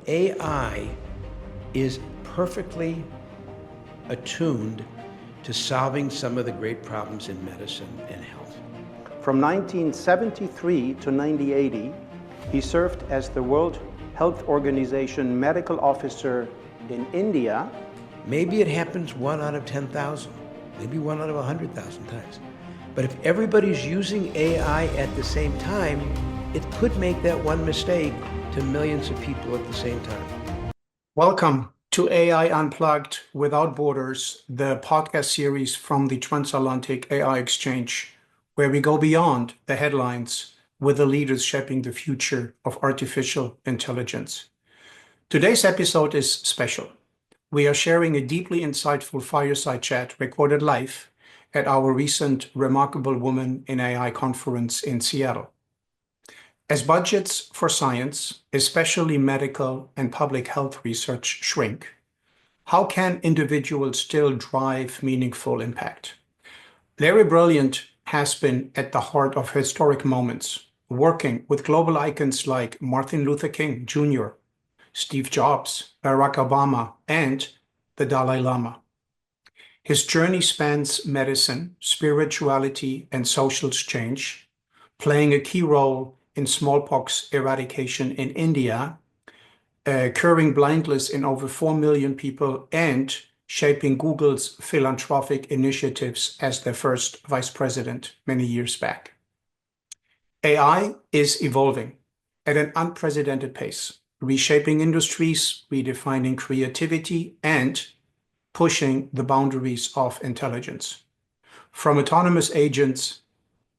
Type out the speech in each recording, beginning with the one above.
AI is perfectly attuned to solving some of the great problems in medicine and health. From 1973 to 1980, he served as the World Health Organization medical officer in India. Maybe it happens 1 out of 10,000, maybe 1 out of 100,000 times. But if everybody's using AI at the same time, it could make that one mistake to millions of people at the same time. Welcome to AI Unplugged Without Borders, the podcast series from the Transatlantic AI Exchange, where we go beyond the headlines with the leaders shaping the future of artificial intelligence. Today's episode is special. We are sharing a deeply insightful fireside chat recorded live at our recent Remarkable Woman in AI conference in Seattle. As budgets for science, especially medical and public health research, shrink, how can individuals still drive meaningful impact? Larry Brilliant has been at the heart of historic moments, working with global icons like Martin Luther King Jr., Steve Jobs, Barack Obama, and the Dalai Lama. His journey spans medicine, spirituality, and social change, playing a key role in smallpox eradication in India, curing blindness in over 4 million people, and shaping Google's philanthropic initiatives as their first vice president many years back. AI is evolving at an unprecedented pace, reshaping industries, redefining creativity, and pushing the boundaries of intelligence. From autonomous agents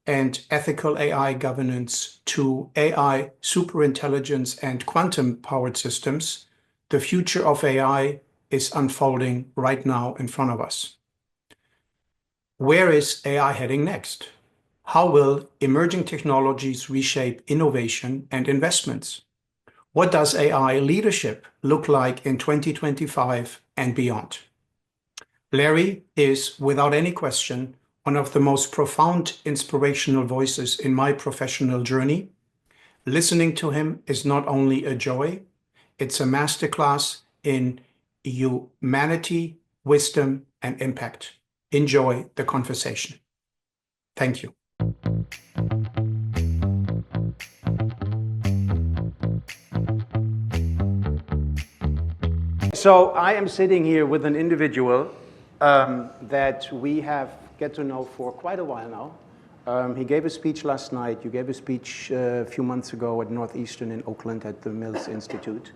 and ethical AI governance to AI superintelligence and quantum-powered systems, the future of AI is unfolding right now in front of us. Where is AI heading next? How will emerging technologies reshape innovation and investments? What does AI leadership look like in 2025 and beyond? Larry is, without any question, one of the most profound inspirational voices in my professional journey. Listening to him is not only a joy, it's a masterclass in humanity, wisdom, and impact. Enjoy the conversation. Thank you. So I am sitting here with an individual that we have get to know for quite a while now. He gave a speech last night. You gave a speech a few months ago at Northeastern in Oakland at the Mills Institute.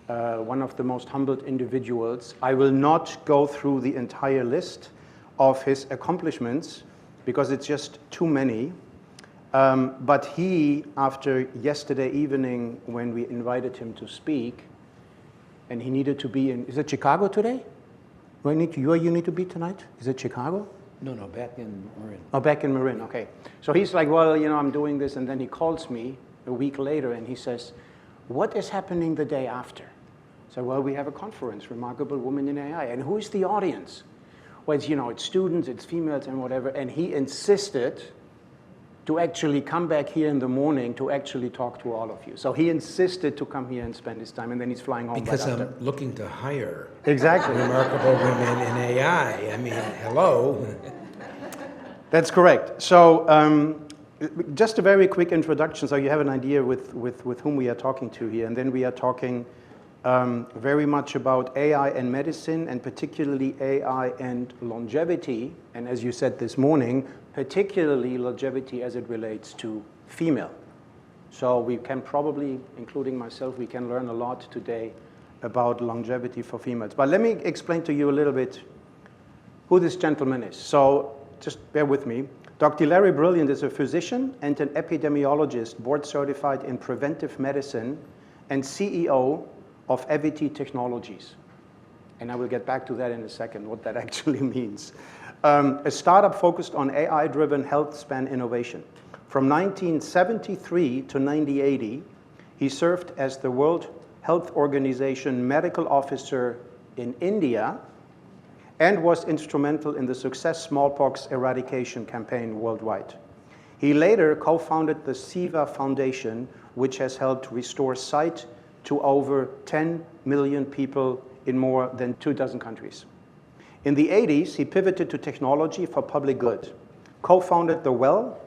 One of the most humbled individuals. I will not go through the entire list of his accomplishments because it's just too many. But he, after yesterday evening when we invited him to speak, and he needed to be in, is it Chicago today? Where you need to be tonight? Is it Chicago? No, back in Marin. Oh, back in Marin, okay. So he's like, well, I'm doing this, and then he calls me a week later, and he says, what is happening the day after? So, well, we have a conference, Remarkable Woman in AI, and who is the audience? Well, it's students, it's females, and whatever, and he insisted to actually come back here in the morning to actually talk to all of you. So he insisted to come here and spend his time, and then he's flying home because right after. I'm looking to hire Exactly. remarkable women in AI. I mean, hello. That's correct. So just a very quick introduction, so you have an idea with whom we are talking to here, and then we are talking very much about AI and medicine, and particularly AI and longevity, and as you said this morning, particularly longevity as it relates to female. So we can probably, including myself, we can learn a lot today about longevity for females. But let me explain to you a little bit who this gentleman is. So just bear with me. Dr. Larry Brilliant is a physician and an epidemiologist, board certified in preventive medicine and CEO of Evity Technologies. And I will get back to that in a second, what that actually means. A startup focused on AI-driven health span innovation. From 1973 to 1980, he served as the World Health Organization medical officer in India and was instrumental in the success smallpox eradication campaign worldwide. He later co-founded the SIVA Foundation, which has helped restore sight to over 10 million people in more than 24 countries. In the 80s, he pivoted to technology for public good, co-founded The Well,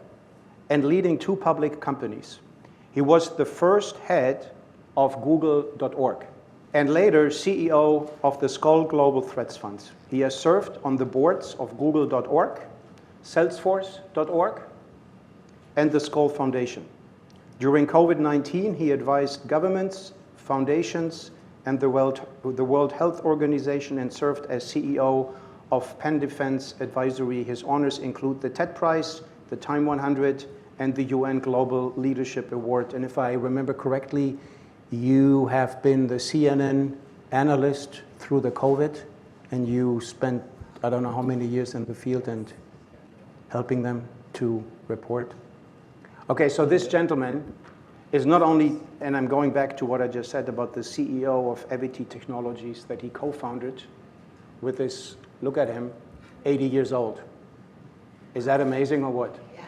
and leading 2 public companies. He was the first head of Google.org and later CEO of the Skull Global Threats Funds. He has served on the boards of Google.org, Salesforce.org, and the Skull Foundation. During COVID-19, he advised governments, foundations, and the World Health Organization, and served as CEO of Penn Defense Advisory. His honors include the TED Prize, the Time 100, and the UN Global Leadership Award. And if I remember correctly, you have been the CNN analyst through the COVID, and you spent, I don't know how many years in the field and helping them to report. Okay, so this gentleman is not only, and I'm going back to what I just said about the CEO of EVT Technologies that he co-founded with this, look at him, 80 years old. Is that amazing or what? Yes.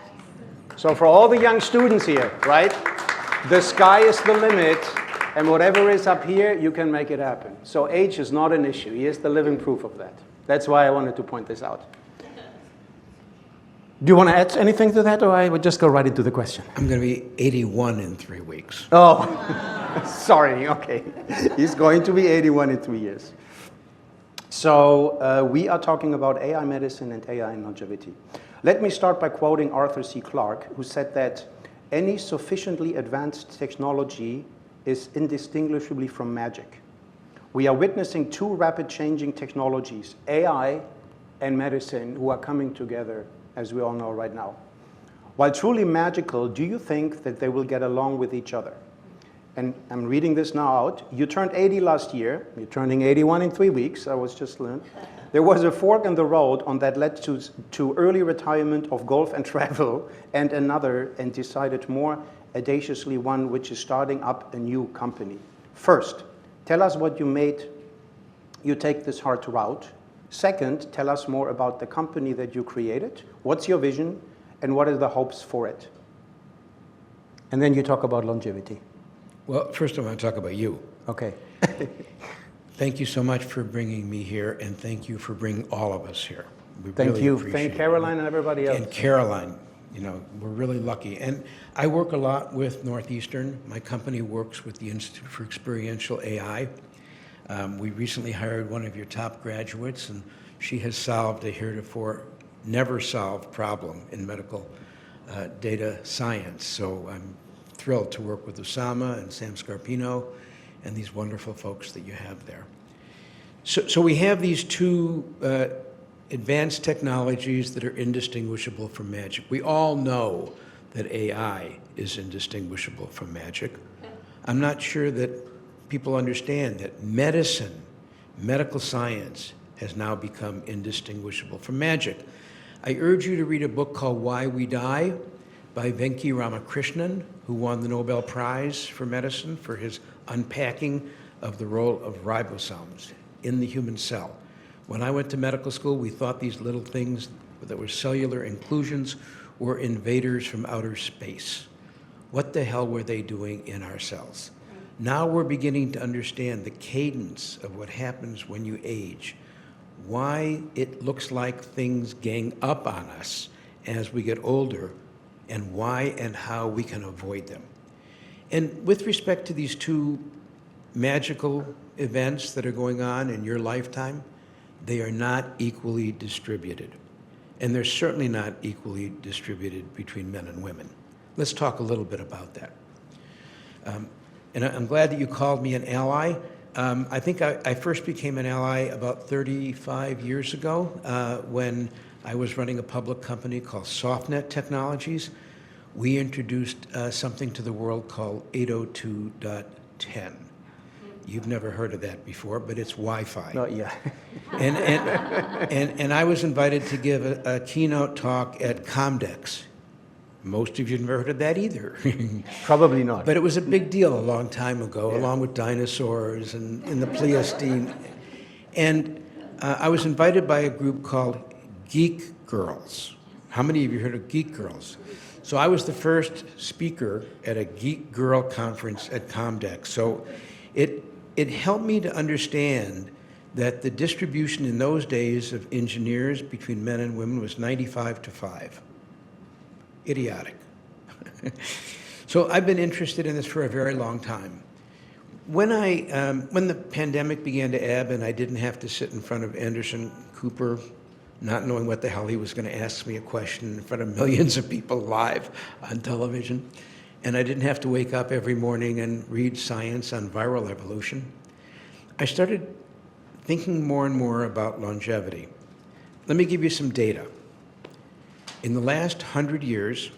So for all the young students here, right? The sky is the limit, and whatever is up here, you can make it happen. So age is not an issue. He is the living proof of that. That's why I wanted to point this out. Do you want to add anything to that, or I would just go right into the question? I'm going to be 81 in 3 weeks. Oh, sorry, okay. He's going to be 81 in 3 years. So we are talking about AI medicine and AI and longevity. Let me start by quoting Arthur C. Clarke, who said that any sufficiently advanced technology is indistinguishably from magic. We are witnessing 2 rapid changing technologies, AI and medicine, who are coming together, as we all know right now. While truly magical, do you think that they will get along with each other? And I'm reading this now out. You turned 80 last year. You're turning 81 in 3 weeks. I was just learned. There was a fork in the road on that led to early retirement of golf and travel, and another, and decided more audaciously, one which is starting up a new company. First, tell us what you made you take this hard route. Second, tell us more about the company that you created. What's your vision, and what are the hopes for it? And then you talk about longevity. Well, first I want to talk about you. Okay. Thank you so much for bringing me here, and thank you for bringing all of us here. We Thank really you. appreciate Thank Caroline and everybody else. And Caroline, you know, we're really lucky. And I work a lot with Northeastern. My company works with the Institute for Experiential AI. We recently hired one of your top graduates, and she has solved a heretofore never solved problem in medical data science. So I'm thrilled to work with Osama and Sam Scarpino and these wonderful folks that you have there. So we have these 2 advanced technologies that are indistinguishable from magic. We all know that AI is indistinguishable from magic. I'm not sure that people understand that medicine, medical science, has now become indistinguishable from magic. I urge you to read a book called Why We Die by Venki Ramakrishnan, who won the Nobel Prize for Medicine for his unpacking of the role of ribosomes in the human cell. When I went to medical school, we thought these little things that were cellular inclusions were invaders from outer space. What the hell were they doing in our cells? Now we're beginning to understand the cadence of what happens when you age, why it looks like things gang up on us as we get older, and why and how we can avoid them. And with respect to these 2 magical events that are going on in your lifetime, they are not equally distributed. And they're certainly not equally distributed between men and women. Let's talk a little bit about that. And I'm glad that you called me an ally. I think I first became an ally about 35 years ago when I was running a public company called SoftNet Technologies. We introduced something to the world called 802.10. You've never heard of that before, but it's Wi-Fi. Not yet. And I was invited to give a keynote talk at Comdex. Most of you have never heard of that either. Probably not. But it was a big deal a long time ago, along with dinosaurs and in the Pleistocene. And I was invited by a group called Geek Girls. How many of you heard of Geek Girls? So I was the first speaker at a Geek Girl conference at Comdex. So It helped me to understand that the distribution in those days of engineers between men and women was 95 to 5. Idiotic. So I've been interested in this for a very long time. When the pandemic began to ebb and I didn't have to sit in front of Anderson Cooper not knowing what the hell he was going to ask me a question in front of millions of people live on television, and I didn't have to wake up every morning and read science on viral evolution, I started thinking more and more about longevity. Let me give you some data. In the last 100 years,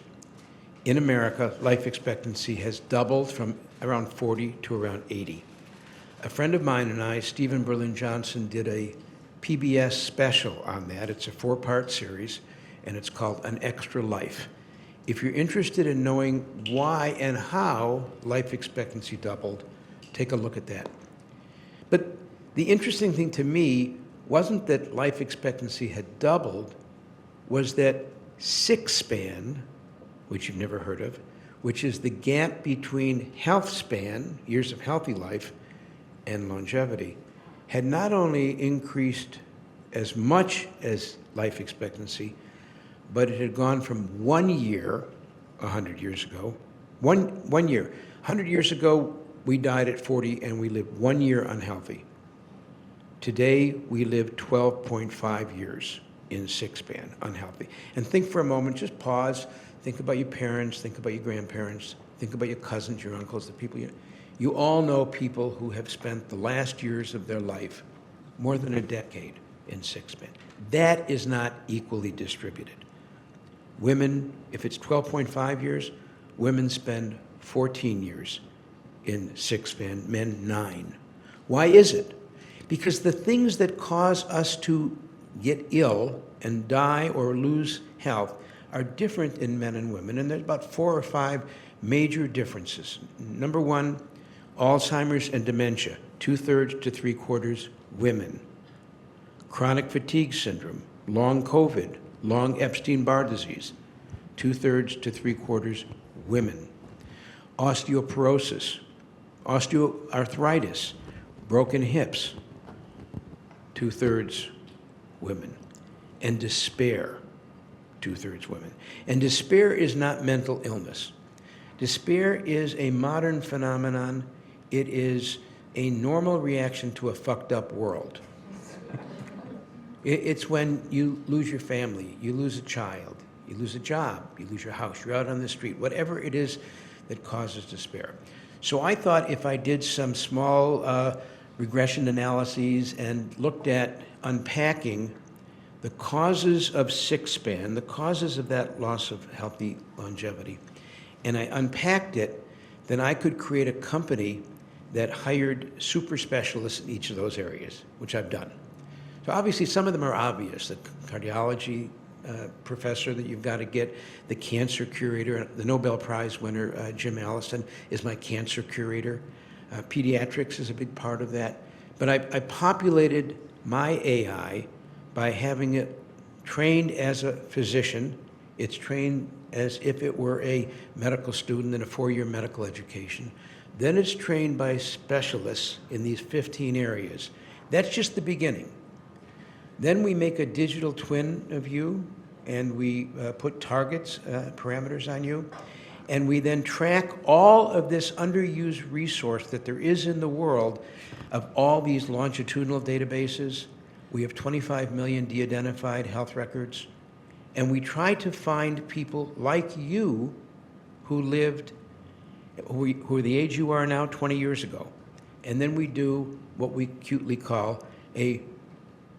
in America, life expectancy has doubled from around 40 to around 80. A friend of mine and I, Stephen Berlin Johnson, did a PBS special on that. It's a 4-part series, and it's called An Extra Life. If you're interested in knowing why and how life expectancy doubled, take a look at that. But the interesting thing to me wasn't that life expectancy had doubled, was that sick span, which you've never heard of, which is the gap between health span, years of healthy life, and longevity, had not only increased as much as life expectancy, but it had gone from 1 year, 100 years ago, one year. 100 years ago, we died at 40 and we lived 1 year unhealthy. Today, we live 12.5 years in sick span, unhealthy. And think for a moment, just pause, think about your parents, think about your grandparents, think about your cousins, your uncles, the people you all know people who have spent the last years of their life, more than a decade, in sick span. That is not equally distributed. Women, if it's 12.5 years, women spend 14 years in sick span, men 9. Why is it? Because the things that cause us to get ill and die or lose health are different in men and women, and there's about 4 or 5 major differences. Number 1, Alzheimer's and dementia, 2/3 to 3/4 women. Chronic fatigue syndrome, long COVID, long Epstein-Barr disease, 2/3 to 3/4 women. Osteoporosis, osteoarthritis, broken hips, 2/3 women. And despair, 2/3 women. And despair is not mental illness. Despair is a modern phenomenon. It is a normal reaction to a fucked up world. It's when you lose your family, you lose a child, you lose a job, you lose your house, you're out on the street, whatever it is that causes despair. So I thought if I did some small regression analyses and looked at unpacking the causes of sick span, the causes of that loss of healthy longevity, and I unpacked it, then I could create a company that hired super specialists in each of those areas, which I've done. So obviously some of them are obvious. The cardiology professor that you've got to get, the cancer curator, the Nobel Prize winner, Jim Allison, is my cancer curator. Pediatrics is a big part of that. But I populated my AI by having it trained as a physician. It's trained as if it were a medical student in a 4-year medical education. Then it's trained by specialists in these 15 areas. That's just the beginning. Then we make a digital twin of you, and we put targets, parameters on you, and we then track all of this underused resource that there is in the world of all these longitudinal databases. We have 25 million de-identified health records, and we try to find people like you who lived, who are the age you are now 20 years ago. And then we do what we cutely call a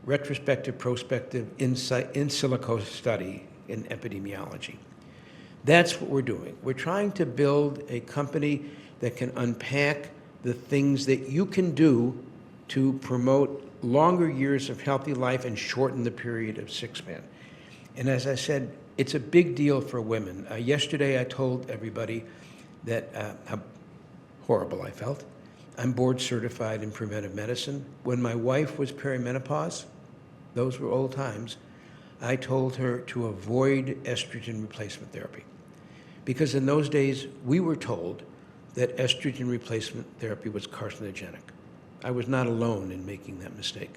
retrospective, prospective, in silico study in epidemiology. That's what we're doing. We're trying to build a company that can unpack the things that you can do to promote longer years of healthy life and shorten the period of sick span. And as I said, it's a big deal for women. Yesterday I told everybody that how horrible I felt. I'm board certified in preventive medicine. When my wife was perimenopause, those were old times, I told her to avoid estrogen replacement therapy. Because in those days, we were told that estrogen replacement therapy was carcinogenic. I was not alone in making that mistake.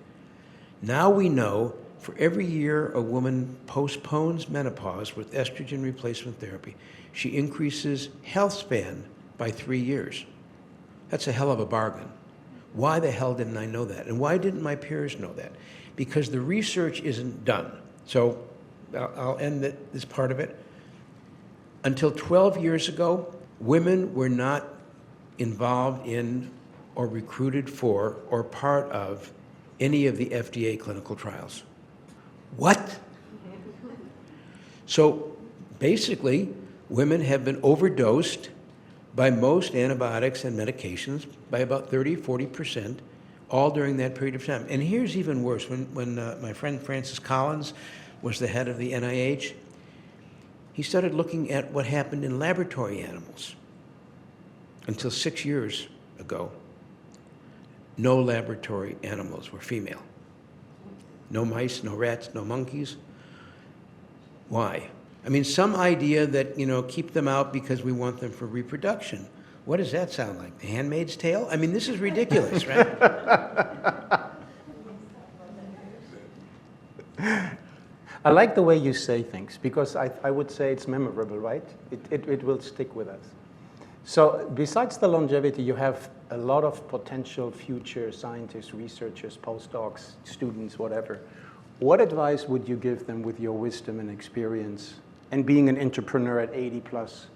Now we know for every year a woman postpones menopause with estrogen replacement therapy, she increases health span by 3 years. That's a hell of a bargain. Why the hell didn't I know that? And why didn't my peers know that? Because the research isn't done. So I'll end this part of it. Until 12 years ago, women were not involved in or recruited for or part of any of the FDA clinical trials. What? So basically, women have been overdosed by most antibiotics and medications by about 30–40%, all during that period of time. And here's even worse. When my friend Francis Collins was the head of the NIH, he started looking at what happened in laboratory animals. Until 6 years ago, no laboratory animals were female. No mice, no rats, no monkeys. Why? I mean, some idea that, keep them out because we want them for reproduction. What does that sound like? The Handmaid's Tale? I mean, this is ridiculous, right? I like the way you say things, because I would say it's memorable, right? It will stick with us. So besides the longevity, you have a lot of potential future scientists, researchers, postdocs, students, whatever. What advice would you give them with your wisdom and experience and being an entrepreneur at 80 plus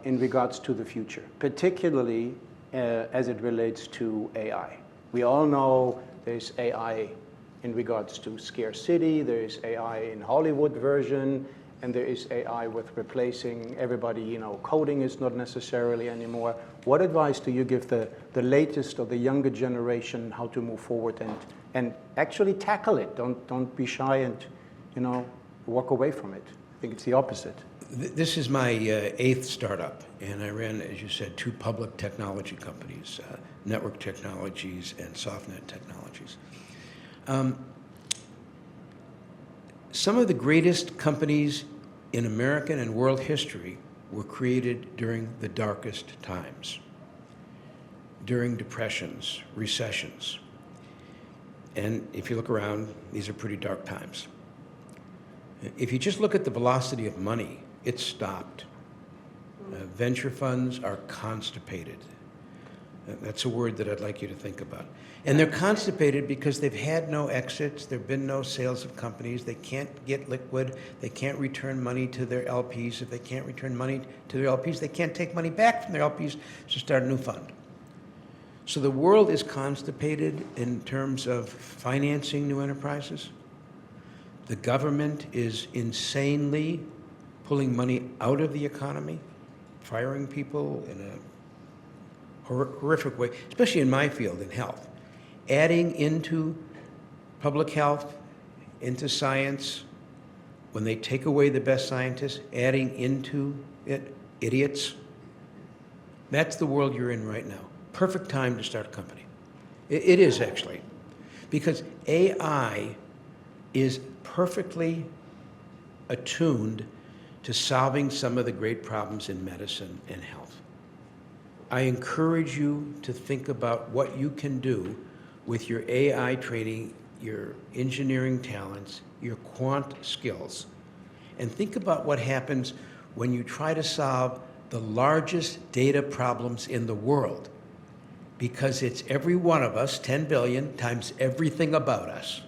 in regards to the future, particularly as it relates to AI? We all know there's AI in regards to scarcity, there's AI in Hollywood version, and there is AI with replacing everybody, coding is not necessarily anymore. What advice do you give the latest or the younger generation how to move forward and actually tackle it? Don't be shy and, walk away from it. I think it's the opposite. This is my 8th startup, and I ran, as you said, 2 public technology companies, Network Technologies and SoftNet Technologies. Some of the greatest companies in American and world history were created during the darkest times, during depressions, recessions. And if you look around, these are pretty dark times. If you just look at the velocity of money, it's stopped. Venture funds are constipated. That's a word that I'd like you to think about. And they're constipated because they've had no exits, there have been no sales of companies, they can't get liquid, they can't return money to their LPs. If they can't return money to their LPs, they can't take money back from their LPs to start a new fund. So the world is constipated in terms of financing new enterprises. The government is insanely pulling money out of the economy, firing people in a horrific way, especially in my field, in health. Adding into public health, into science, when they take away the best scientists, adding into it idiots. That's the world you're in right now. Perfect time to start a company. It is actually, because AI is perfectly attuned to solving some of the great problems in medicine and health. I encourage you to think about what you can do with your AI training, your engineering talents, your quant skills, and think about what happens when you try to solve the largest data problems in the world, because it's every one of us, 10 billion, times everything about us.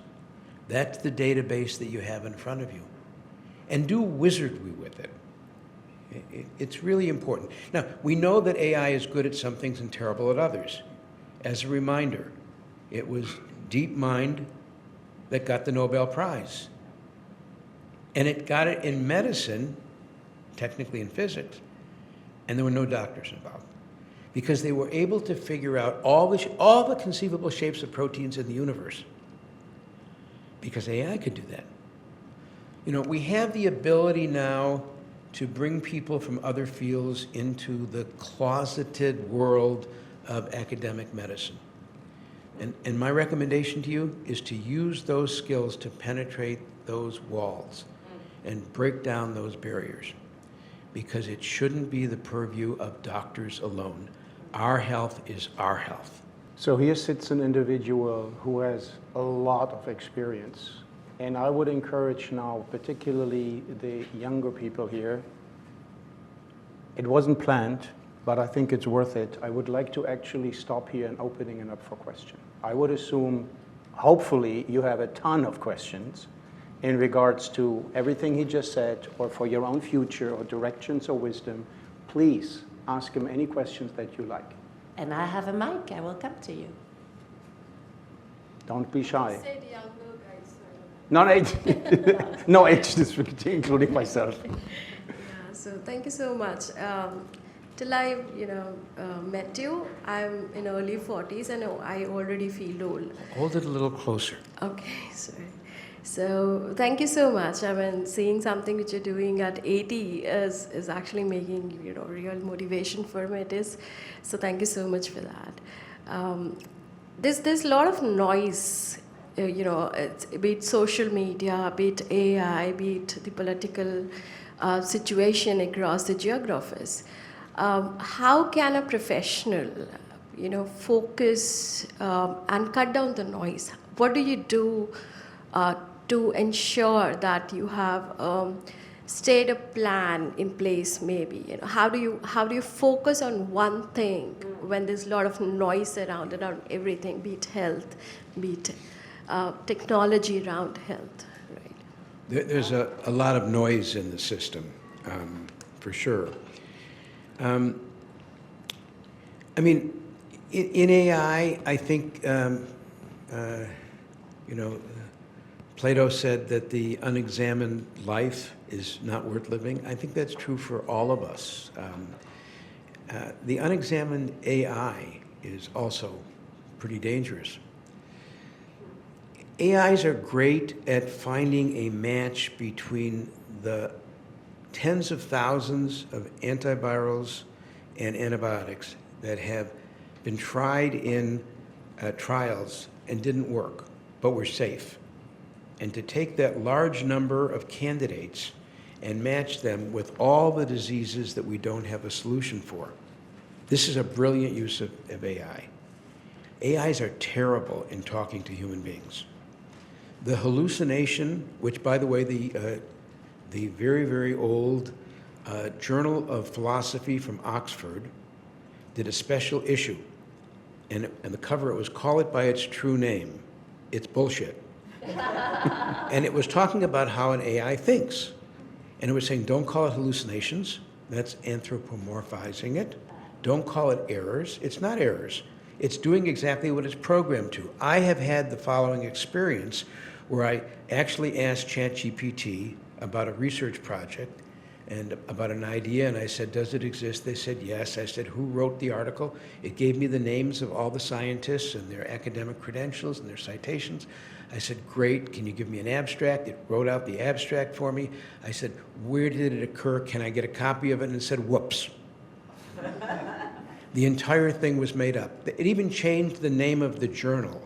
That's the database that you have in front of you. And do wizardry with it. It's really important. Now, we know that AI is good at some things and terrible at others. As a reminder, it was DeepMind that got the Nobel Prize. And it got it in medicine, technically in physics, and there were no doctors involved, because they were able to figure out all the conceivable shapes of proteins in the universe, because AI could do that. We have the ability now to bring people from other fields into the closeted world of academic medicine. And my recommendation to you is to use those skills to penetrate those walls and break down those barriers. because it shouldn't be the purview of doctors alone. Our health is our health. So here sits an individual who has a lot of experience. And I would encourage now, particularly the younger people here, it wasn't planned, but I think it's worth it. I would like to actually stop here and opening it up for questions. I would assume, hopefully, you have a ton of questions in regards to everything he just said, or for your own future, or directions or wisdom. Please ask him any questions that you like. And I have a mic. I will come to you. Don't be shy. Say the younger guys. Not age, no age discrimination, including myself. Yeah, so thank you so much. Till I, met you, I'm in early 40s and I already feel old. Hold it a little closer. Okay, sorry. So thank you so much. I mean, seeing something which you're doing at 80 is actually making, real motivation for me. It is. So thank you so much for that. There's a lot of noise, be it social media, be it AI, be it the political situation across the geographies. How can a professional, focus and cut down the noise? What do you do to ensure that you have stayed a plan in place? Maybe how do you focus on one thing when there's a lot of noise around everything, be it health, be it technology around health, right? There's a lot of noise in the system, for sure. I mean, in AI, I think, Plato said that the unexamined life is not worth living. I think that's true for all of us. The unexamined AI is also pretty dangerous. AIs are great at finding a match between the tens of thousands of antivirals and antibiotics that have been tried in trials and didn't work, but were safe. And to take that large number of candidates and match them with all the diseases that we don't have a solution for. This is a brilliant use of AI. AIs are terrible in talking to human beings. The hallucination, which, by the way, the very, very old Journal of Philosophy from Oxford did a special issue, and the cover, it was "Call It By Its True Name. It's Bullshit." And it was talking about how an AI thinks. And it was saying, don't call it hallucinations. That's anthropomorphizing it. Don't call it errors. It's not errors. It's doing exactly what it's programmed to. I have had the following experience where I actually asked ChatGPT about a research project and about an idea, and I said, does it exist? They said yes. I said, who wrote the article? It gave me the names of all the scientists and their academic credentials and their citations. I said, great, can you give me an abstract? It wrote out the abstract for me. I said, where did it occur? Can I get a copy of it? And it said, whoops. The entire thing was made up. It even changed the name of the journal.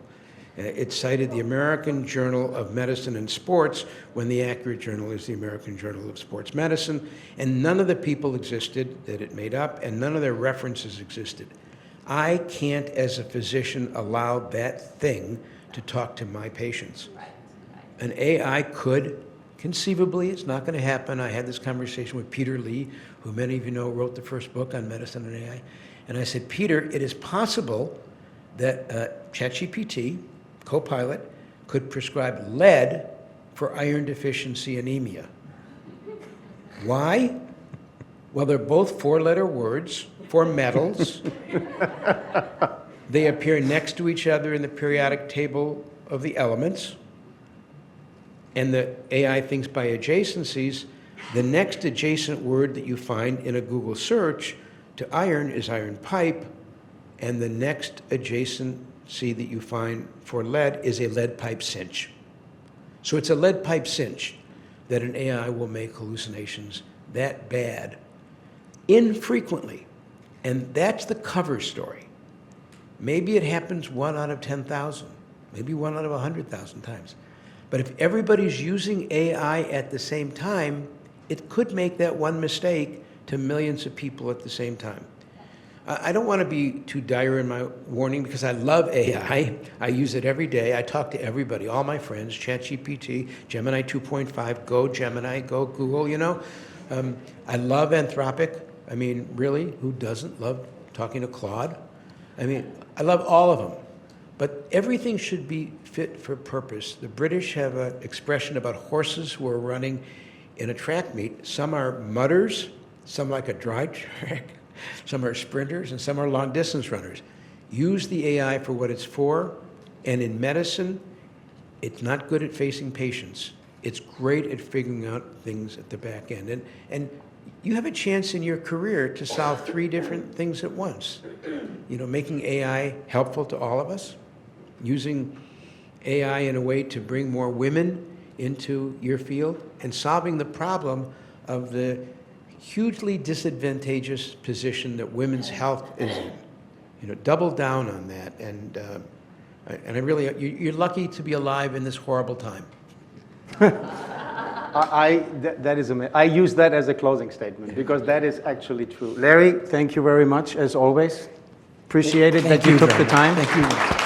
It cited the American Journal of Medicine and Sports when the accurate journal is the American Journal of Sports Medicine, and none of the people existed that it made up, and none of their references existed. I can't, as a physician, allow that thing to talk to my patients. An AI could, conceivably, it's not going to happen. I had this conversation with Peter Lee, who many of you know wrote the first book on medicine and AI, and I said, Peter, it is possible that ChatGPT, Copilot, could prescribe lead for iron deficiency anemia. Why? Well, they're both four-letter words for metals. They appear next to each other in the periodic table of the elements. And the AI thinks by adjacencies. The next adjacent word that you find in a Google search to iron is iron pipe, and the next adjacency that you find for lead is a lead pipe cinch. So it's a lead pipe cinch that an AI will make hallucinations that bad infrequently. And that's the cover story. Maybe it happens 1 out of 10,000, maybe 1 out of 100,000 times. But if everybody's using AI at the same time, it could make that one mistake to millions of people at the same time. I don't want to be too dire in my warning because I love AI. I use it every day. I talk to everybody, all my friends, ChatGPT, Gemini 2.5, go Gemini, go Google, you know. I love Anthropic. I mean, really, who doesn't love talking to Claude? I mean, I love all of them. But everything should be fit for purpose. The British have an expression about horses who are running in a track meet. Some are mudders, some like a dry track, some are sprinters, and some are long-distance runners. Use the AI for what it's for, and in medicine, it's not good at facing patients. It's great at figuring out things at the back end. And you have a chance in your career to solve 3 different things at once. You know, making AI helpful to all of us, using AI in a way to bring more women into your field, and solving the problem of the hugely disadvantageous position that women's health is in. You know, double down on that, and I really, you're lucky to be alive in this horrible time. That is amazing. I use that as a closing statement because that is actually true. Larry, thank you very much as always. Appreciate it that you took the time. Thank you.